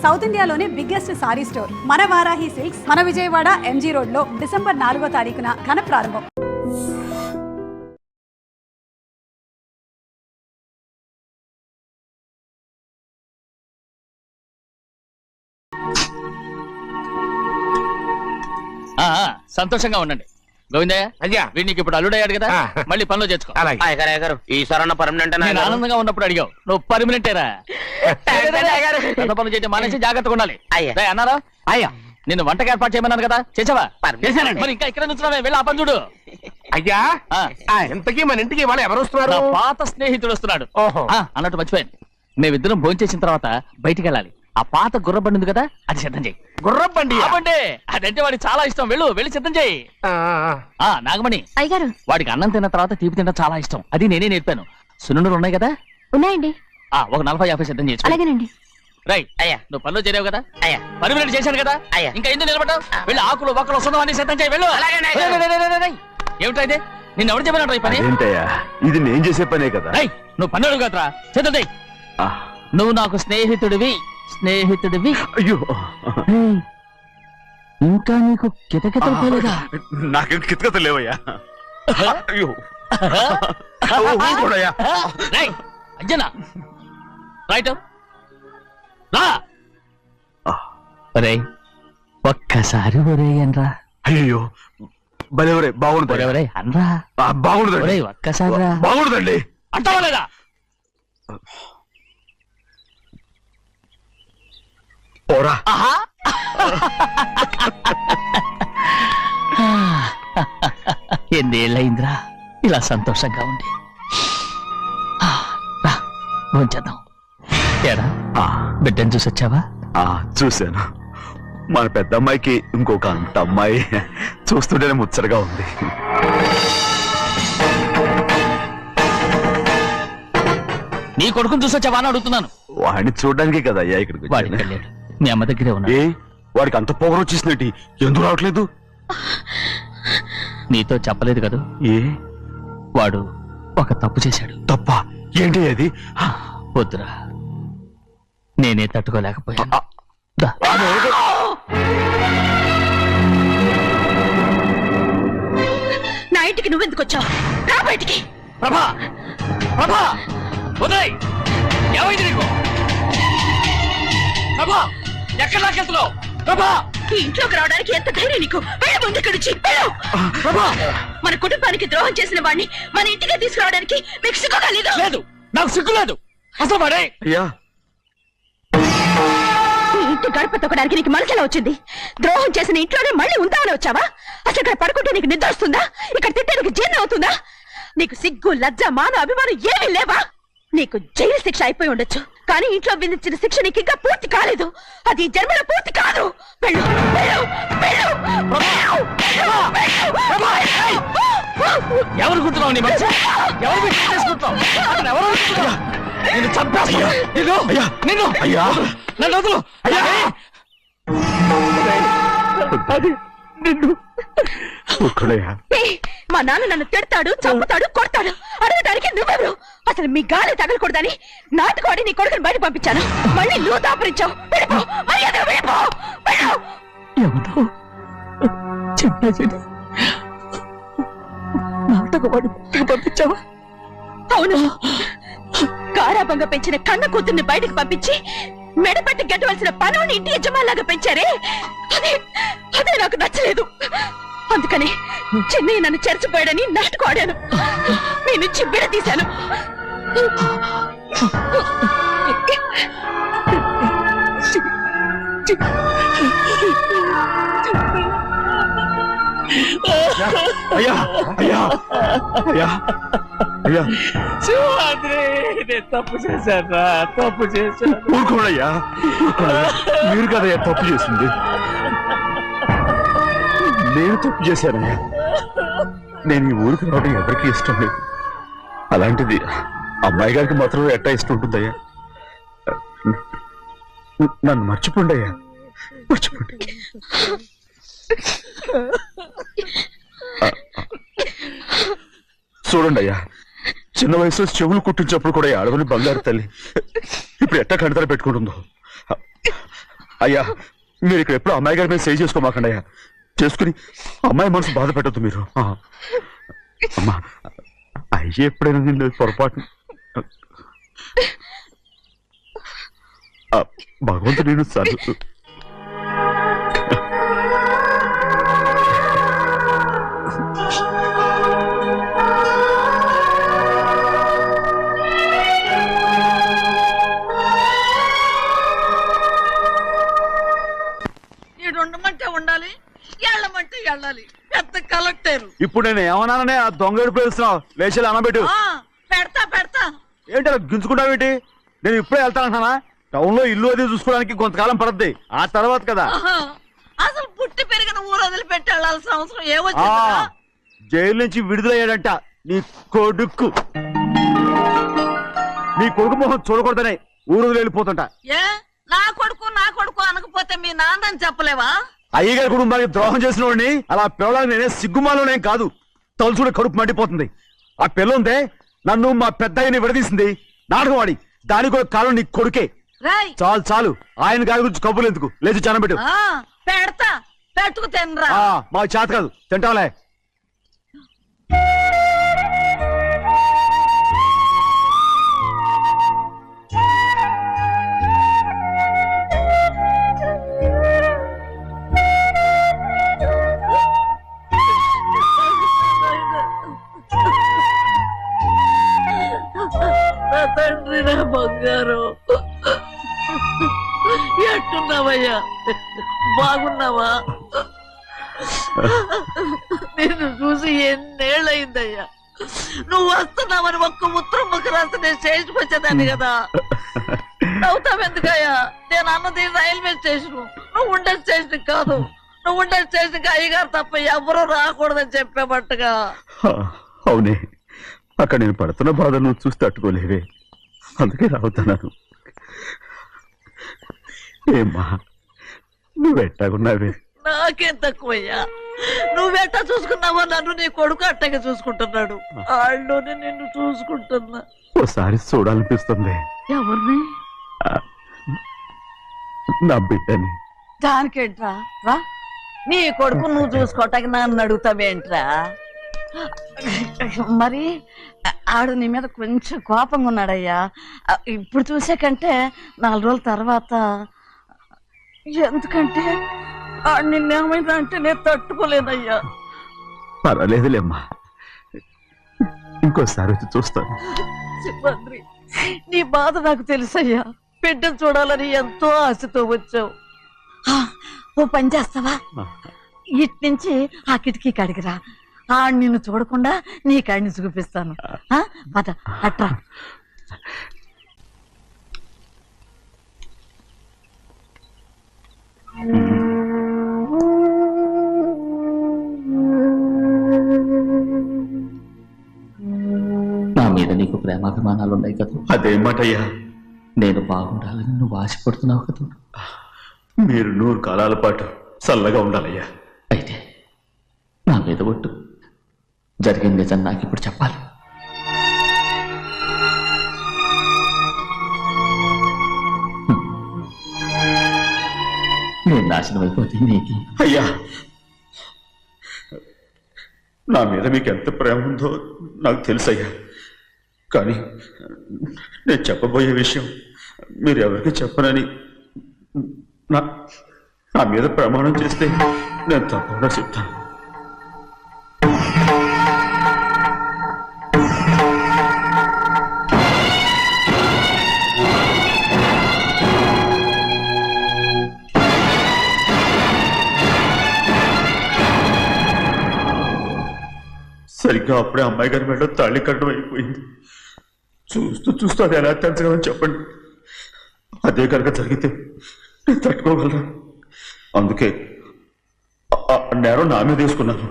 South ఇండియాలోనే biggest sorry store మన Varahi silks మన విజయవాడ ఎంజీ రోడ్ లో డిసెంబర్ 4వ తారీఖున ఘన ప్రారంభం. సంతోషంగా ఉండండి గోవిందయ్య. అయ్యా వీడికి ఇప్పుడు అల్లుడయ్యాడు కదా, మళ్ళీ పనిలో చేర్చుకో. ఈసారి పర్మనెంట్ నేను ఆనందంగా ఉన్నప్పుడు అడిగావు, నువ్వు పర్మనెంటేరా. పనులు చేయడం మానేసి జాగ్రత్తగా ఉండాలి. అన్నారా? అయ్యా నిన్ను వంటకి ఏర్పాటు చేయమన్నాను కదా, చేసావా? మరి ఇంకా ఇక్కడ నుంచున్నావే, వెళ్ళి ఆ పని చూడు. అయ్యా ఇంతకీ మన ఇంటికి వాళ్ళు ఎవరు వస్తున్నారు? పాత స్నేహితుడు వస్తున్నాడు. అన్నట్టు మర్చిపోయాను, మేమిద్దరం భోజనం చేసిన తర్వాత బయటికి వెళ్ళాలి. ఆ పాత గుర్రబండి ఉంది కదా, అది సిద్ధం చేయి. గుర్రబండి? అదంటే వాడికి చాలా ఇష్టం. వెళ్ళి సిద్ధం చేయి. నాగమణి అయ్యగారు, వాడికి అన్నం తిన్న తర్వాత తీపి తినడం చాలా ఇష్టం. అది నేనే నేర్పాను. సున్నుండలు ఉన్నాయి కదా? ఉన్నాయండి. ఒక 40-50 సిద్ధం చేసి. అలాగేనండి. రైట్ అయ్యా, నువ్వు పనిలో చేరావు కదా, అయ్యా పర్మనెంట్ చేశాను కదా, అయ్యా ఇంకా ఎందుకు నిలబడ్డావు? వెళ్ళి ఆకులు ఒక్కలు వస్తున్నావు అన్ని సిద్ధం చేయి. వెళ్ళు. ఏమిటా ఇది? నిన్ను ఎవరు చెప్పినట్టు ఈ పని? ఇది నేను చేసే పనే కదా. నువ్వు పన్నుడు కదరా, సిద్ధం చేయి. నువ్వు నాకు స్నేహితుడివి. అయ్యో ఇంకా నీకు కితకితలు పోలేదా? నాకేం కితకత లేవయ్యా. అయ్యో అంజనా రైట్ రా. ఒక్కసారి ఒరే అనరా. అయ్యో భలే బాగుంది అనరా. బాగుండదు. ఒక్కసారి బాగుండదండి. అంటావా లేదా? పోరా. ఎన్నేళ్ళయిందిరా ఇలా సంతోషంగా ఉండి. భోంచేద్దాం. ఏరా బిడ్డను చూసి వచ్చావా? చూశాను. మన పెద్ద అమ్మాయికి ఇంకొక అంత అమ్మాయి. చూస్తుంటేనే ముచ్చటగా ఉంది. నీ కొడుకుని చూసి వచ్చావా అని అడుగుతున్నాను. వాడిని చూడడానికి కదా అయ్యా ఇక్కడికి. మీ అమ్మ దగ్గరే ఉన్నా. వాడికి అంత పొగరు వచ్చేసినట్టు ఎందుకు రావట్లేదు? నీతో చెప్పలేదు కదా. వాడు ఒక తప్పు చేశాడు. తప్ప ఏంటి అది? వద్దురా, నేనే తట్టుకోలేకపోయాను. నా ఇంటికి నువ్వెందుకు వచ్చావు? రా బయటికి. ప్రభా ఉదయ్, ఏమైంది నీకు? ప్రభా ఎక్కడ నాకెళ్తున్నావు? ప్రభా ఈ ఇంట్లోకి రావడానికి ఎంత ధైర్యం నీకు? వెళ్ళ ముందు ఇక్కడి నుంచి వెళ్ళు. మన కుటుంబానికి ద్రోహం చేసిన వాడిని మన ఇంటికి తీసుకురావడానికి మీకు సిగ్గుగా లేదు? లేదు, నాకు సిగ్గు లేదు అసలు. వాడే ఈ ఇంటి గడప తొక్కడానికి నీకు మనసులో వచ్చింది. ద్రోహం చేసిన ఇంట్లోనే మళ్ళీ ఉందామని వచ్చావా? అసలు ఇక్కడ పడుకుంటే నీకు నిద్ర వస్తుందా? ఇక్కడ తింటే నీకు జీర్ణం అవుతుందా? నీకు సిగ్గు, లజ్జ, మాన, అభిమానం ఏమీ లేవా? నీకు జైలు శిక్ష అయిపోయి ఉండొచ్చు, కానీ ఇంట్లో విధించిన శిక్ష నీకు ఇంకా పూర్తి కాలేదు. అది జన్మలో పూర్తి కాదు. వెళ్ళు. ఎవరు గుర్తున్నావు? నీ మంచి ఎవరు చేసుకుంటావు? నిన్ను చంపేస్తా. నిన్ను నన్ను వదులు. మా నాన్న నన్ను తిడతాడు, చంపుతాడు, కొడతాడు. అడగడానికి నువ్వెవరు? అసలు మీ గాలి తగలకూడదని నాటుకోడి నీ కొడుకుని బయట పంపించాను. మళ్ళీ నువ్వు దాపరించావు. నాటకవాడి పంపించావా? అవును, గారాబంగా పెంచిన కన్న కూతుర్ని బయటకు పంపించి మెడపట్టి గెట్టవలసిన పనుని ఇంటి యజమానిలాగా పెంచారే, అదే నాకు నచ్చలేదు. అందుకని చెన్నై నన్ను చెరచిపోయాడని నాటుకోడాను. మీ నుంచి విడదీశాను. తప్పు చేశాను. ఊరుకోడయ్యా, మీరు కదయ్యా తప్పు చేసింది. నేను తప్పు చేశానయ్యా. నేను ఈ ఊరికి రావడం ఎవరికి ఇష్టం లేదు. అలాంటిది అమ్మాయి గారికి మాత్రం ఎట్టా ఇష్టం ఉంటుందయ్యా. నన్ను మర్చిపోండి అయ్యా, మర్చిపోండి. చూడండి అయ్యా, చిన్న వయసులో చెవులు కుట్టించినప్పుడు కూడా ఆడవని బంగారు తల్లి ఇప్పుడు ఎట్టా కండతల పెట్టుకుంటుందో. అయ్యా మీరు ఇక్కడ ఎప్పుడు అమ్మాయి గారి మీద సై చేసుకోమాకండి అయ్యా. చేసుకుని అమ్మాయి మనసు బాధ పెట్టద్దు మీరు. అమ్మా అయ్యే ఎప్పుడైనా నిన్ను పొరపాటు భగవంతుడు నేను చదువు ఉండమంటే ఉండాలి, వెళ్ళమంటే వెళ్ళాలి. పెద్ద కలెక్టర్. ఇప్పుడు నేను ఏమన్నాననే ఆ దొంగ ఏడుపు వేస్తున్నావు. లేచేలా అనబెట్టు. పెడతా పెడతా. ఏంటి అలా గించుకుంటావేంటి? నేను ఇప్పుడే వెళ్తానంటానా? టౌన్ లో ఇల్లు అది చూసుకోవడానికి కొంతకాలం పడద్ది. ఆ తర్వాత కదా. అసలు పుట్టి పెరిగిన ఊరు వదిలిపెట్టి వెళ్ళాల్సిన అవసరం ఏమొచ్చిందా? జైలు నుంచి విడుదలయ్యాడంట నీ కొడుకు. నీ కొడుకు మొహం చూడకూడదనే ఊరు వదిలి వెళ్ళిపోతుంటా. ఏ నా కొడుకు అనకపోతే మీ నాన్నని చెప్పలేవా? అయ్యగారి కుటుంబానికి ద్రోహం చేసిన వాడిని అలా పిల్లలని నేనే సిగ్గుమాలోనేం కాదు. తలుచుకుంటే కడుపు మండిపోతుంది. ఆ పిల్లందే నన్ను మా పెద్దయ్యని విడదీసింది. నాటకవాడి దానికి కూడా కాలం నీ కొడుకే. చాలు చాలు ఆయన గారి గురించి కబుర్లు ఎందుకు? లేచి జనబెట్టు. పెడతా పెట్టుకు తినరా. మాకు చేత కాదు తింటాలే. తండ్రి నా బంగారు, ఎట్టున్నావయ్యా? బాగున్నావా? నిన్ను చూసి ఎన్నేళ్ళయిందయ్యా. నువ్వు వస్తున్నావని ఒక్క ఉత్తరం ముక్క రాస్తే నేను స్టేషన్కి వచ్చేదాన్ని కదా. నవ్వుతావెందుకయ్యా? నేను అన్నది రైల్వే స్టేషన్, నువ్వు ఉండే స్టేషన్ కాదు. నువ్వు ఉండే స్టేషన్కి అయ్యగారు తప్ప ఎవరూ రాకూడదని చెప్పేమట్టుగా. అవునే, అక్కడ నేను పడుతున్న బాధలు నువ్వు చూసి తట్టుకోలేవే, అందుకే రావుతున్నాను. ఏమ్మా నువ్వెట్టాగున్నావే? నాకేం తక్కువయ్యా. నువ్వెట్టా చూసుకున్నావో నన్ను నీ కొడుకు అట్టగా చూసుకుంటున్నాడు. ఆళ్ళలోనే నిన్ను చూసుకుంటున్నా. ఓసారి చూడాలనిపిస్తుంది. ఎవరిని? నా బిడ్డని. దానికేంట్రా? రా, నీ కొడుకు నువ్వు చూసుకోవటానికి నన్ను అడుగుతావేంట్రా? మరి ఆడు నీ మీద కొంచెం కోపంగా ఉన్నాడయ్యా. ఇప్పుడు చూసే కంటే 4 రోజుల తర్వాత. ఎందుకంటే ఆడు నిన్నేమైందా అంటే నేను తట్టుకోలేదయ్యా. పర్వాలేదులేమ్మా, ఇంకోసారి వచ్చి చూస్తాను. సింహాద్రి, నీ బాధ నాకు తెలుసయ్యా. బిడ్డను చూడాలని ఎంతో ఆశతో వచ్చావు. ఓ పని చేస్తావా? ఇటు నుంచి ఆ కిటికీ కడిగిరా. ఆడు నిన్ను చూడకుండా నీ కాడిని చూపిస్తాను. పద అట్రా. నా మీద నీకు ప్రేమాభిమానాలు ఉన్నాయి కదా. అదేమాటయ్యా? నేను బాగుండాలని నువ్వు ఆశపడుతున్నావు కదా. మీరు 100 కాలాల పాటు చల్లగా ఉండాలయ్యా. అయితే నా మీద ఒట్టు. జరిగిన నిజం నాకు ఇప్పుడు చెప్పాలి. నేను నాశనం అయిపోతే నీకు. అయ్యా, నా మీద మీకు ఎంత ప్రేమ ఉందో నాకు తెలుసయ్యా. కానీ నేను చెప్పబోయే విషయం మీరు ఎవరికి చెప్పనని నా మీద ప్రమాణం చేస్తే నేను తప్పకుండా చెప్తాను. సరిగ్గా అప్పుడే అమ్మాయి గారి మెడలో తాళి కట్టడం అయిపోయింది. చూస్తూ చూస్తూ అది ఎలా తెంచగలని చెప్పండి. అదే కనుక జరిగితే నేను తట్టుకోగలరా? అందుకే నేరం నా మీద తీసుకున్నాను.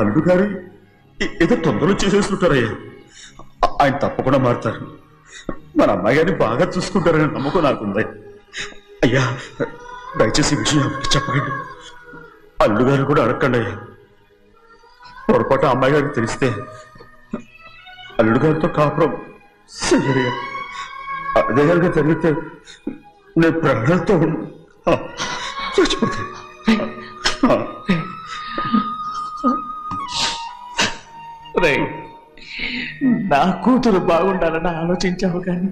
అల్లుడు గారు ఏదో తొందరలో చేసేసుకుంటారయ్యా. ఆయన తప్పకుండా మారుతారు. మన అమ్మాయి గారిని బాగా చూసుకుంటారనే నమ్మకం నాకుంది. అయ్యా దయచేసి ఈ విషయం ఎవరికి చెప్పండి. అల్లుడు గారు కూడా అడగండి అయ్యా. పొరపాటు అమ్మాయి గారికి తెలిస్తే అల్లుడు గారితో కాపురం చెయ్యరయ్యా. అదే కనుక జరిగితే నేను ప్రాణాలతో చచ్చిపోతాను. రేయ్, నా కూతురు బాగుండాలని ఆలోచించావు కానీ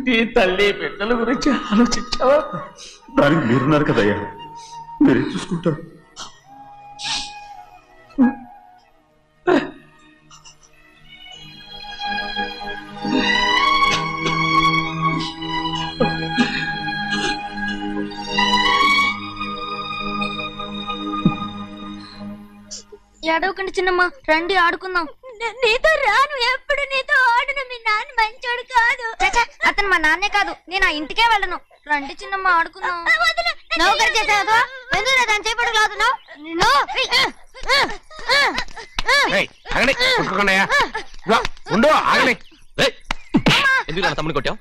నీ తల్లి బిడ్డల గురించి ఆలోచించావా? దానికి మీరున్నారు కదయ్యా, మీరేం చూసుకుంటారు? ఏడవకండి చిన్నమ్మ, రండి ఆడుకుందాం. నీతో రాను, ఎప్పుడు నీతో ఆడను. మీ నాన్న మంచోడు కాదు. అతను మా నాన్నే కాదు, నేను ఆ ఇంటికే వెళ్ళను. రండి చిన్నమ్మ ఆడుకుందాం. నౌకరు చేసావు ఎందుకు దాని చేపడు కాదు. ఎందుకు తమ్ముని కొట్టావు?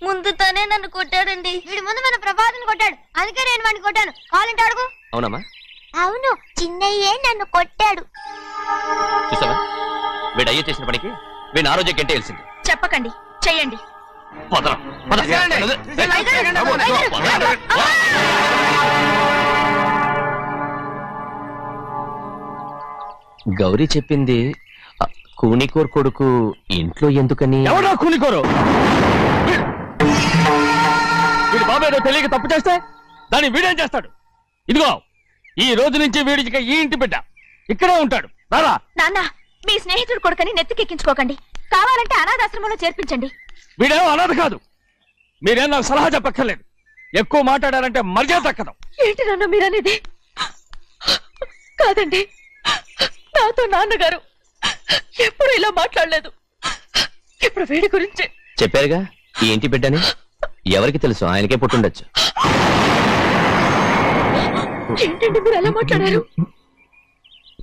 ముందు తనే నన్ను కొట్టాడండి. వీడి ముందు మన ప్రభాతం కొట్టాడు, అందుకే నేను వాడిని కొట్టాను. కావాలంటే అడుగు. అవునమ్మా, అవును, చిన్నయ్యే నన్ను కొట్టాడు. చూసావా, వీడు అయ్యే చేసిన పనికి వీడిని ఆ రోజే గంటేయాల్సింది. చెప్పకండి, చెయ్యండి. పదరా, పద. గౌరీ చెప్పింది కూనికోర్ కొడుకు ఇంట్లో ఎందుకని. ఎవడా కూనికోరు? వీడి బాబేదో తెలియక తప్పు చేస్తే దాన్ని వీడేం చేస్తాడు? ఇదిగో, ఈ రోజు నుంచి వీడికి ఈ ఇంటి బిడ్డ ఇక్కడే ఉంటాడు. రారా. నాన్న, మీ స్నేహితుడు కొడుకని నెత్తికెక్కించుకోకండి. కావాలంటే అనాథాశ్రమంలో చేర్పించండి. వీడేమో అనాథ కాదు. మీరేం నాకు సలహా చెప్పక్కర్లేదు. ఎక్కువ మాట్లాడారంటే మర్యాద తక్కదు. ఏంటి నాన్న మీరనేది? కాదండి, నాతో నాన్నగారు ఎప్పుడు ఇలా మాట్లాడలేదు. ఇప్పుడు వీడి గురించి చెప్పారుగా ఈ ఇంటి బిడ్డని. ఎవరికి తెలుసు, ఆయనకే పుట్టుండొచ్చు. ఏంటండి మీరు ఎలా మాట్లాడారు?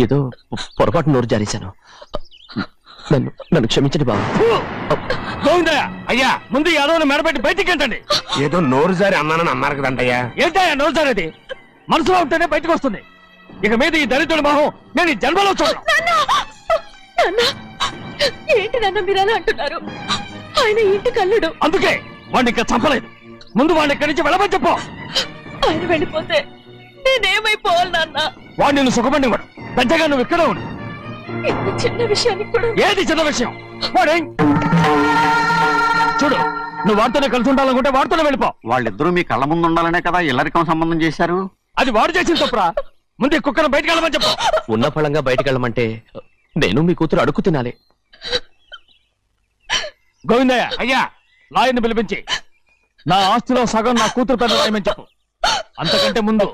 ఏదో పొరపాటు నోరు జారేశాను. నన్ను క్షమించండి బాబు. గోవిందయ్య, అయ్యా, ముందు ఈ అడవును మెడబెట్టి బయటికి ఏంటండి? ఏదో నోరు జారి అన్నానని అన్నారు కదంటయ్యా. ఏంటయ్యా నోరు జారేది? మనసులో ఉంటేనే బయటకు వస్తుంది. ఇక మీద ఈ దరిద్రుడి మొహం నేను ఈ జన్మలో చూడను. ఏంటి నాన్న మీరు అలా అంటున్నారు? ఆయన ఇంటి కల్లుడు. అందుకే వాడిని ఇంకా చంపలేదు. ముందు వాడిని ఇక్కడి నుంచి వెళ్ళమని చెప్పు. ఆయన వెళ్ళిపోతే నేనేమైపోవాలి నాన్న? వాడు నిన్ను సుఖపడివాడు. పెద్దగా నువ్వు ఇక్కడే ఉండు. ఇంత చిన్న విషయానికి కూడా. ఏది చిన్న విషయం? వాడే చూడు, నువ్వు వాడితోనే కలిసి ఉండాలనుకుంటే వాడితోనే వెళ్ళిపో. వాళ్ళిద్దరూ మీ కళ్ళ ముందు ఉండాలనే కదా ఇల్లరికం సంబంధం చేశారు. అది వాడు చేసిన తప్పురా. ముందు ఈ కుక్కను బయటకు వెళ్ళమని చెప్పు. ఉన్న ఫలంగా బయటకు వెళ్ళమంటే నేను మీ కూతురు అడుగు తినాలి. గోవిందయ్య, అయ్యా, లాయర్ని పిలిపించి నా ఆస్తిలో సగం నా కూతురు పెద్ద రాయమని చెప్పు. అంతకంటే ముందు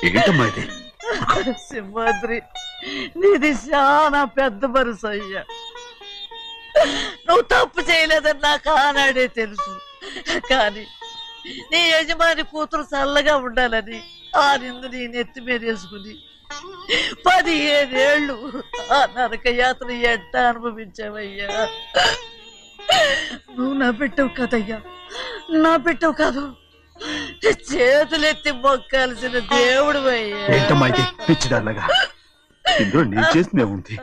ఏంటమ్మా ఇది? సింహాద్రి, నీది చాలా పెద్ద మనసు అయ్యా. నువ్వు తప్పు చేయలేదని నాకు ఆనాడే తెలుసు. కానీ నీ యజమాని కూతురు చల్లగా ఉండాలని ఆ నిందు నీ నెత్తి మీద వేసుకుని 15 ఏళ్ళు ఆ నరక యాత్ర ఎట్ట అనుభవించావయ్యా. నువ్వు నా పెట్టవు కదయ్యా, నా పెట్టవు కాదు, చేతులెత్తి మొక్కాల్సిన దేవుడు అయ్యా. ఏంటమ్మా ఇది పిచ్చిదాన్నగా? ఇందులో నేను చేసిందే ఉంది.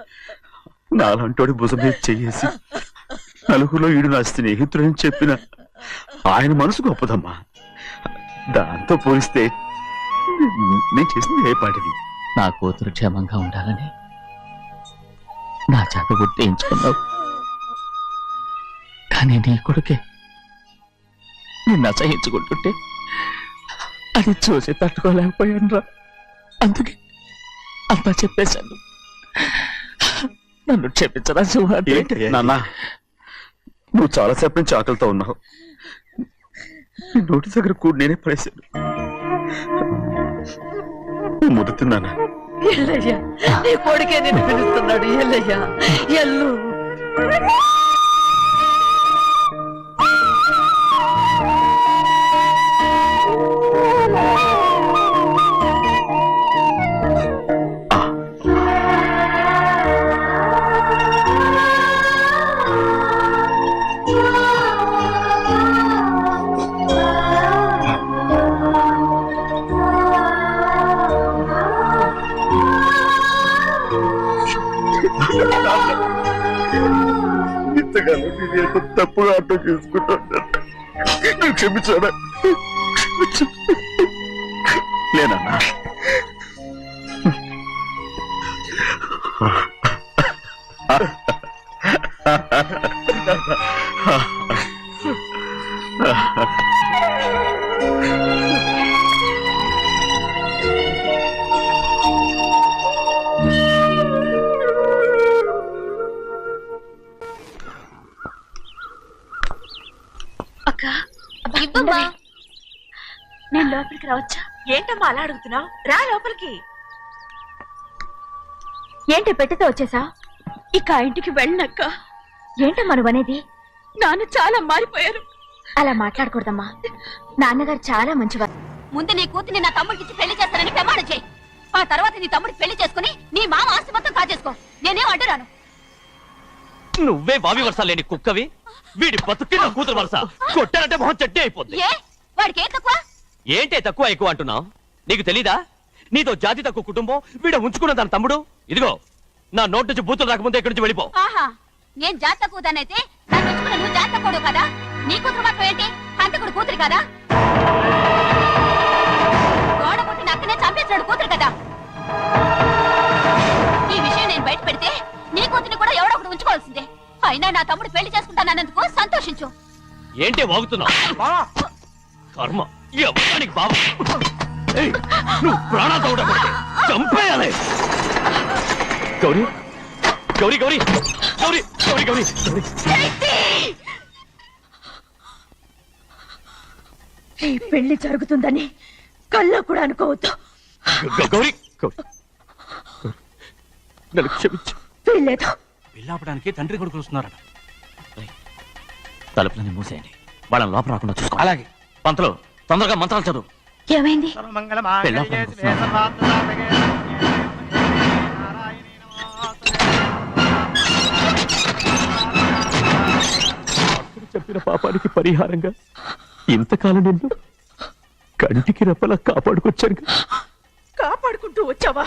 నాలంటోడి భుజం మీద చెయ్యేసి నలుగురిలో ఈడు నా స్నేహితుడని చెప్పిన ఆయన మనసు గొప్పదమ్మా. దాంతో పోలిస్తే నేను చేసింది ఏ పాటిది? నా కూతురు క్షేమంగా ఉండాలని నా చేత గుర్తించుకున్నావు. కానీ నీ కొడుకే నిన్ను అసహించుకుంటుంటే అది చూసి తట్టుకోలేకపోయాను రా. అందుకే అంతా చెప్పేశాను. నన్ను క్షమించరా సింహాద్రి. నాన్న, నువ్వు చాలాసేపు నుంచి ఆకలితో ఉన్నావు. నీ నోటి దగ్గర కూడా నేనే పడేశాను. ముద్ద తిన్నానా? ఎల్లయ్యా, నీ కొడుకే నిన్ను పిలుస్తున్నాడు. ఎల్లయ్యా, ఎల్లు. తెలియక తప్పుగా అర్థం చేసుకుంటాను. క్షమించాడా? లేనన్నా. అక్క ఇవ్వమ్మా. నేను లోపలికి రావచ్చా? ఏంటమ్మా అలా అడుగుతున్నావు? రా లోపలికి. ఏంటి పెట్టితో వచ్చేసా? ఇక ఆ ఇంటికి వెళ్ళనక్క. ఏంటమ్మా నువ్వు అనేది? నాన్న చాలా మారిపోయారు. అలా మాట్లాడకూడదమ్మా. నాన్నగారు చాలా మంచివారు. ముందు నీ కూతుర్ని నా తమ్ముడికి పెళ్లి చేస్తానని ప్రమాణం చేయి. ఆ తర్వాత నీ తమ్ముడికి పెళ్లి చేసుకుని నీ మామ ఆస్తి మొత్తం కాజేసుకో. నేనేం అడ్డురాను. నువ్వే బావి వరుస లేని కుక్కవి. వీడి బతుక్కి నా కూతురు వరుస. కొట్టానంటే మొహం చెట్టే అయిపోద్ది. ఏ వాడికి ఏం తక్కువ? ఏంటే తక్కువ ఎక్కువ అంటున్నావు? నీకు తెలీదా? నీతో జాతి తక్కువ కుటుంబం వీడ ఉంచుకున్న దాని తమ్ముడు. ఇదిగో నా నోటి నుంచి బూతులు రాకముందే ఇక్కడి నుంచి వెళ్ళిపో. ఆహా, నేను జాత కూతానైతే నన్ను ఉంచుకున్న నువ్వు జాత కూడు కదా. నీ కూతురు మాత్రం ఏంటి? హంతకుడు కూతురు కదా. గోడ పుట్టిన అక్కనే చంపేసినాడు కూతురు కదా. ఈ విషయం నేను బయట పెడితే నీ కూతురిని కూడా ఎవడో ఒకటి ఉంచుకోవాల్సిందే. అయినా నా తమ్ముడు పెళ్లి చేసుకుంటానన్నందుకు సంతోషించు. ఏంటి వాగుతున్నావు? కర్మ ఎవరికి బాబు. నువ్వు ప్రాణాలతో ఉండకూడదు. చంపేయాలి. గౌరీ గౌరీ గౌరీ గౌరీ గౌరీ గౌరీ ఈ పెళ్లి జరుగుతుందని కల్లో కూడా అనుకోవద్దు. గౌరీ గౌరీ నన్ను క్షమించు. వీల్లేదు. పెళ్ళాపడానికి తండ్రి కొడుకులు వస్తున్నారట. తలుపులని మూసేయండి. వాళ్ళని లోపల రాకుండా చూసుకో. అలాగే. పంతులు తొందరగా మంత్రాలు చదువు. ఏమైంది? చెప్పిన పాపానికి పరిహారంగా ఇంతకాలం నిన్ను కంటికి రెప్పలా కాపాడుకొచ్చాను. కాపాడుకుంటూ వచ్చావా?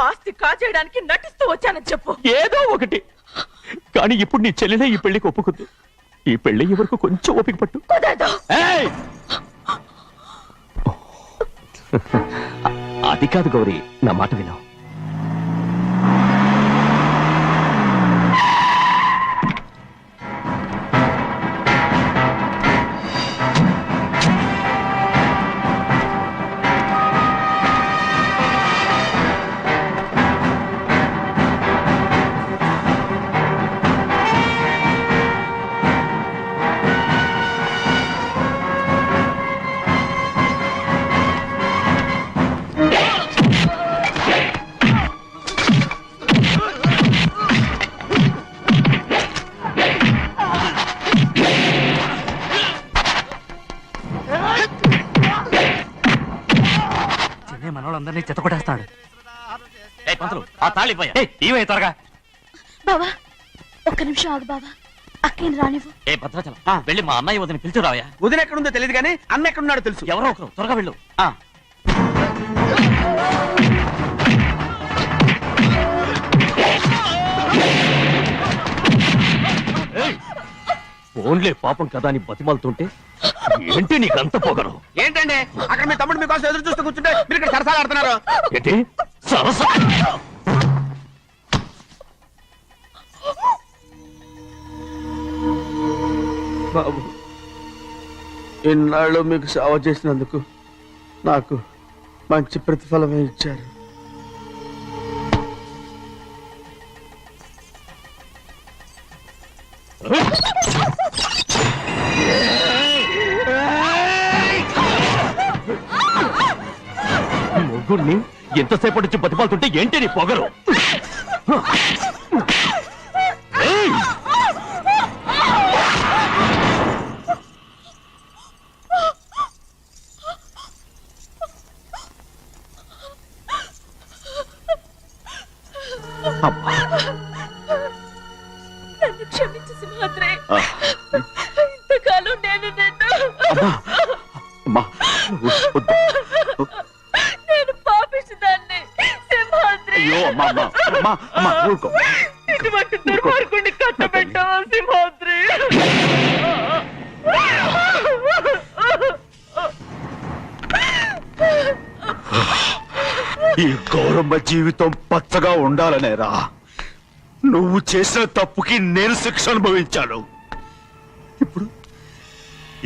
ఆస్తి కాజేయడానికి నటిస్తూ వచ్చానని చెప్పు. ఏదో ఒకటి. కానీ ఇప్పుడు నీ చెల్లెలే ఈ పెళ్లికి ఒప్పుకుంది. ఈ పెళ్లి వరకు కొంచెం ఓపిక పట్టు. కుదరదు. అది కాదు గౌరీ, నా మాట విను. మనోళ్ళందరినీ చెత్తకొట్టేస్తాడు. పంతులు ఆ తాళి ఇవే త్వరగా. బావా ఒక్క నిమిషం ఆగు బావా. అక్కేం రానివ్వు. ఏ భద్రాచలం వెళ్ళి మా అన్నయ్య వదిన పిలుచురావయ్యా. వదిన ఎక్కడుందో తెలియదు కానీ అన్న ఎక్కడున్నాడో తెలుసు. ఎవరో ఒకరు త్వరగా వెళ్ళు. ఫోన్లే పాపం కదా అని బతిమాలుతుంటే ఏంటి నీకంత పొగరు? ఏంటండి అక్కడ మీ తమ్ముడు మీకోసం ఎదురు చూస్తూ కూర్చుంటే మీరు ఇక్కడ సరసాలు ఆడుతున్నారు. ఏంటి సరస? బాబు, ఇన్నాళ్ళు మీకు సేవ చేసినందుకు నాకు మంచి ప్రతిఫలమే ఇచ్చారు. ముగ్గురిని ఎంతసేపటి నుంచి బతిమాలుతుంటే ఏంటి నీ పొగరు? నన్ను క్షమించు సింహాద్రి. ఇంతకాలం నేను నేను పాపిస్తుందాన్ని సింహాద్రి. ఇటువంటి దుర్మార్గుడిని కట్టబెట్టావా సింహాద్రి? ఈ గౌరమ్మ జీవితం పచ్చగా ఉండాలనేరా నువ్వు చేసిన తప్పుకి నేను శిక్ష అనుభవించాను. ఇప్పుడు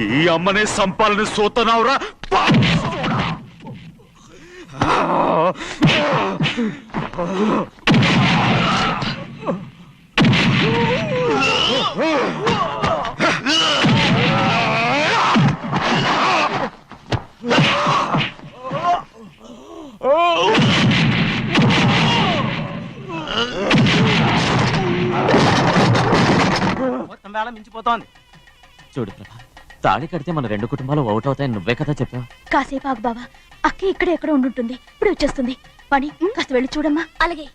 ఈ అమ్మనే సంపాలని సోతనావురా. మొత్తం వేళ మించిపోతోంది. చూడు ప్రభా, తాళి కడితే మన రెండు కుటుంబాలు అవుట్ అవుతాయని నువ్వే కదా చెప్పావు. కాసేపు ఆగు బావా, అక్క ఇక్కడే ఎక్కడ ఉండుంటుంది, ఇప్పుడు వచ్చేస్తుంది. పని కాస్త వెళ్ళి చూడమ్మా. అలాగే.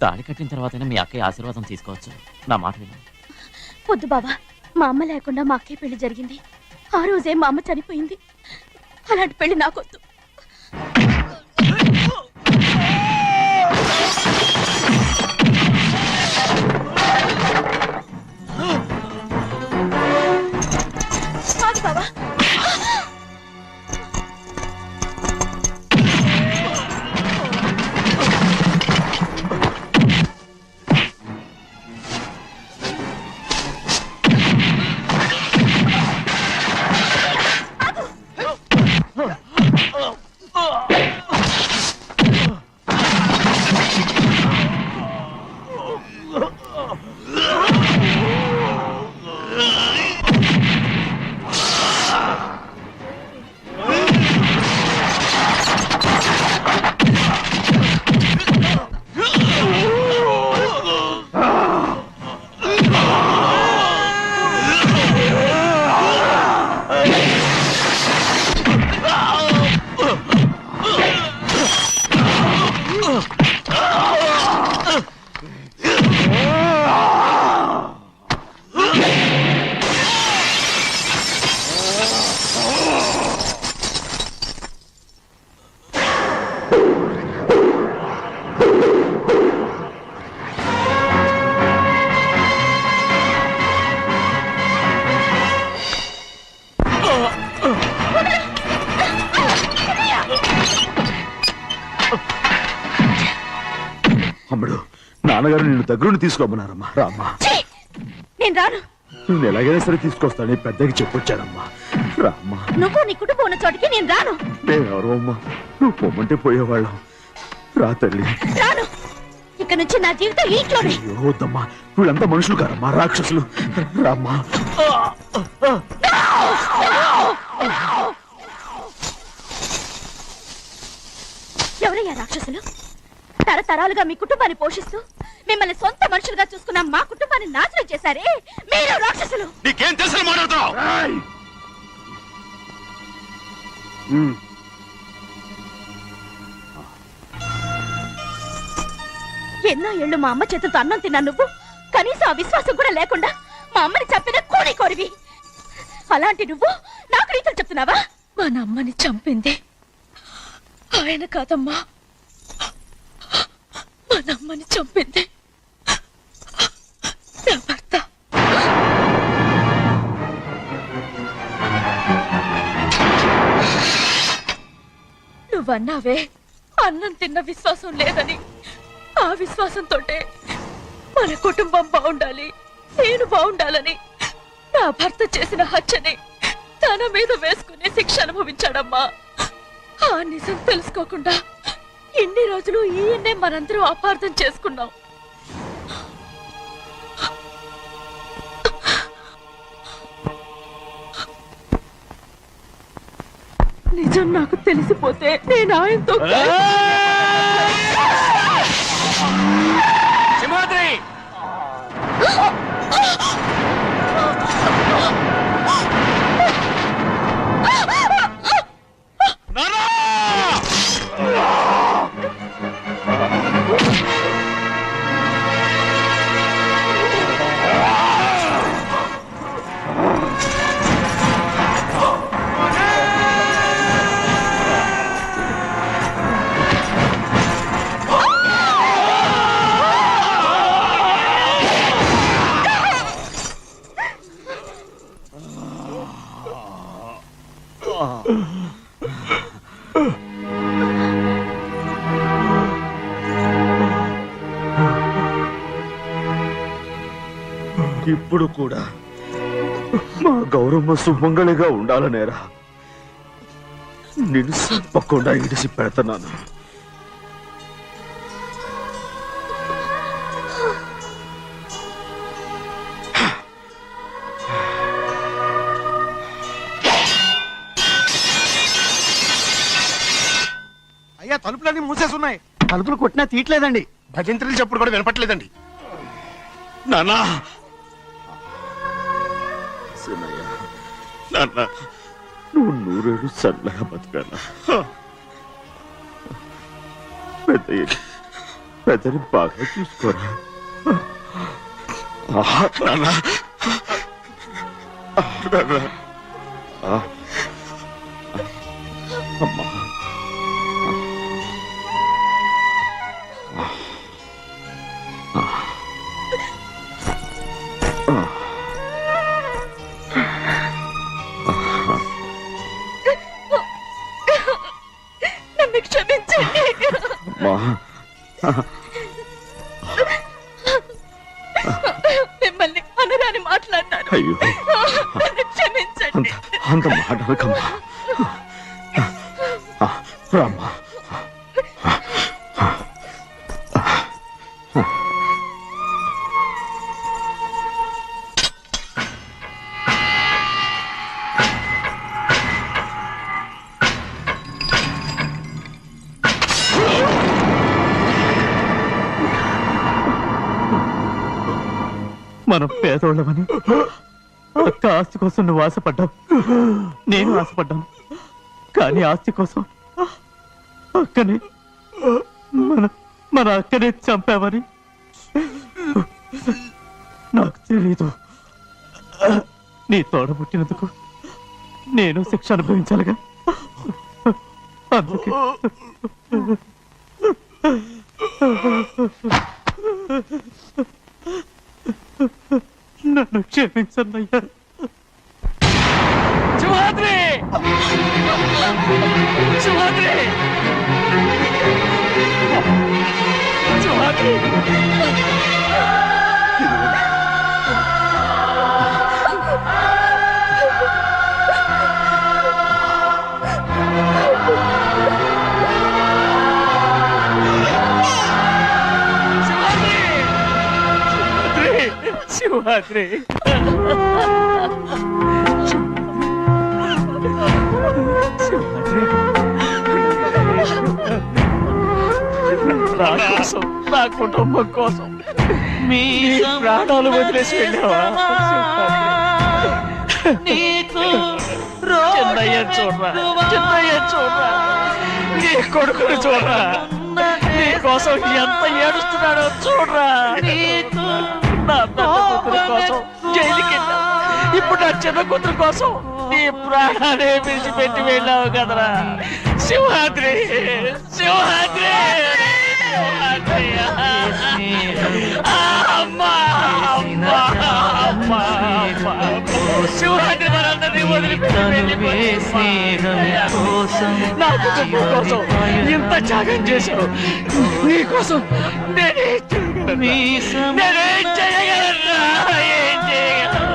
తాళి కట్టిన తర్వాతైనా మీ అక్కయ్య ఆశీర్వాదం తీసుకోవచ్చు. నా మాట విను. వద్దు బావా, మా అమ్మ లేకుండా మా అక్కయ్య పెళ్లి జరిగింది. ఆ రోజే మా అమ్మ చనిపోయింది. అలాంటి పెళ్లి నాకొద్దు. కాదు బావా, అమ్ముడు, నాన్నగారు నిన్ను దగ్గరుండి తీసుకోమన్నారమ్మా. రామ్మా. నేను రాను. నేను ఎలాగైనా సరే తీసుకొస్తాను, పెద్దకి చెప్పొచ్చానమ్మా. రామ్మా. నువ్వు నీ కుటుంబం ఉన్న చోటికి నేను రాను. మేమెవరో అమ్మా, నువ్వు పొమ్మంటే పోయేవాళ్ళం. రా తల్లి. రాను. ఇక్కడ నుంచి నా జీవితం ఈ ఇంట్లోనే. అయ్యో వద్దమ్మా, వీళ్ళంతా మనుషులు కారమ్మా, రాక్షసులు. రామ్మా. ఎవరయ్యా రాక్షసులు? తరతరాలుగా మీ కుటుంబాన్ని పోషిస్తూ మిమ్మల్ని సొంత మనుషులుగా చూసుకున్న మా కుటుంబాన్ని నాశనం చేశారే మీరు రాక్షసులు. నీకేం తెలుసు మాట్లాడుతున్నావు? ఎన్నో ఏళ్ళు మా అమ్మ చేతులతో అన్నం తిన్నా నువ్వు కనీసం ఆ విశ్వాసం కూడా లేకుండా మా అమ్మని చంపిన కోడి కోరివి. అలాంటి నువ్వు నాకు రీతులు చెప్తున్నావా? మా అమ్మని చంపింది ఆయన కాదమ్మా, మా అమ్మని చంపింది నా భర్త. నువ్వన్నావే అన్నం తిన్న విశ్వాసం లేదని. ఆ విశ్వాసంతో మన కుటుంబం బాగుండాలి, నేను బాగుండాలని నా భర్త చేసిన హత్యని తన మీద వేసుకునే శిక్ష అనుభవించాడమ్మా. ఆ నిజం తెలుసుకోకుండా ఇన్ని రోజులు ఈయన్నే మనందరం అపార్థం చేసుకున్నాం. నిజం నాకు తెలిసిపోతే నేను ఆయనతో సింహాద్రి! ఇప్పుడు కూడా మా గౌరమ్మ సుమంగళిగా ఉండాలనేరా నేను తప్పకుండా ఇడిసి పెడతాను. అయ్యా తలుపులన్నీ మూసేసున్నాయి. తలుపులు కొట్టినా తీయట్లేదండి. భజంత్రులు చెప్పుడు కూడా వినపట్లేదండి. నానా సినయ్య, నాన్న నువ్వు 100 ఏళ్ళు చల్లగా బతకాలా. పెద్దని బాగా చూసుకోరా. నాన్న అమ్మా నన్ను క్షమించండి. మిమ్మల్ని అనరాని మాట్లాడినాను. అయ్యో నన్ను క్షమించండి. అంత మాటలకమ్మా. రామ్మా. మనం పేదోళ్ళమని అక్క ఆస్తి కోసం నువ్వు ఆశపడ్డావు, నేను ఆశపడ్డాను. కానీ ఆస్తి కోసం అక్కని మన అక్కనే చంపావని నాకు తెలీదు. నీ తోడ పుట్టినందుకు నేను శిక్ష అనుభవించాలిగా. అందుకే నన్ను క్షమించన్నయ్యా. సింహాద్రి! సింహాద్రి! సింహాద్రి! సింహాద్రి! నా కోసం, నా కుటుంబం కోసం మీ ప్రాణాలు వదిలేసి వెళ్ళావా? చిన్నయ్య చూడరా, చిన్నయ్య చూడరా, నీ కొడుకుని చూడరా, నీ కోసం ఎంత ఏడుస్తున్నాడో చూడరా. నా పెద్ద కూతురు కోసం జైలుకి వెళ్ళావు, ఇప్పుడు నా చిన్న కూతురు కోసం నీ ప్రాణాలే విడిచిపెట్టి వెళ్ళావు కదరా. సింహాద్రి! సింహాద్రి! అమ్మా! అమ్మా! అమ్మా! సింహాద్రి మనందరినీ వదిలిపెట్టి నా కుటుంబం కోసం ఇంత త్యాగం చేశావు. నీ కోసం నేనేం చేయగలరా? ఏం చేయగలరా?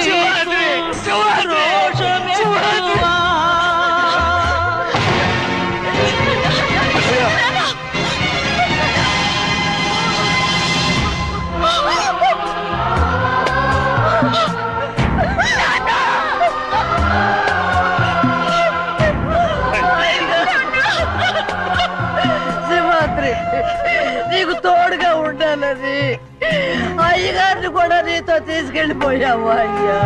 సింహాద్రి! సింహాద్రి! సింహాద్రి! సింహాద్రి, నీకు తోడుగా ఉండాలని అయ్యగారిని కూడా నీతో తీసుకెళ్ళిపోయావు. అయ్యా